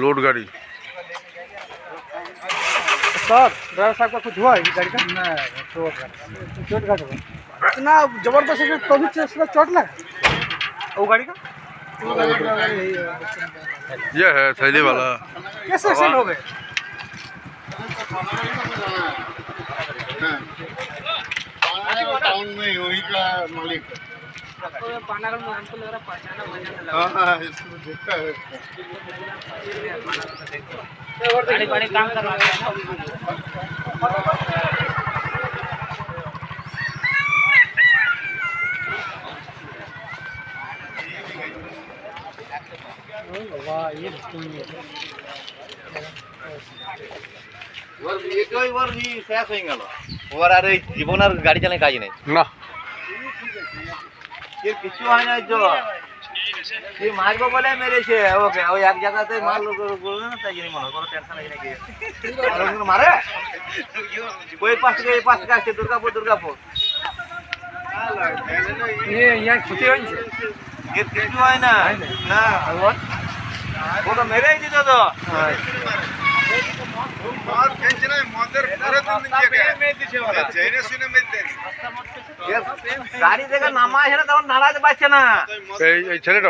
Load गाड़ी sir driver साहब का कुछ हुआ है गाड़ी का? नहीं, चोट घाट हुआ। इतना जबरदस्त तो भी चोट लगा वो गाड़ी का? ये है थैली वाला। कैसे एक्सीडेंट हो गए? टाउन में वही का मालिक है। पानागढ़ में हमको लग रहा पहचाना हाँ, इसको देखता है। गाड़ी गाड़ी काम कर रहा है वाह ये শেষ হয়ে গেল। ওর আর এই জীবন আর গাড়ি চালানোর কাজ নেই। না এর কিছু হয় না তো যে মারবো বলে মেরেছে ওকে ওই এক জায়গাতে মারলো বললো না তাই জন্য মনে কোনো টেনশন নেই নাকি মারে ওই পাশ থেকে এই পাশ থেকে আসছে দুর্গাপুর ये यहाँ ক্ষতি হয়েছে এর কিছু হয় না না ও তো মেরেই দিত তো और टेंशन है मदर पूरे दिन जगह जैने सुने में दे গাড়ি থেকে নামা এসে তখন দাঁড়াতে পারছে না এই ছেলেটা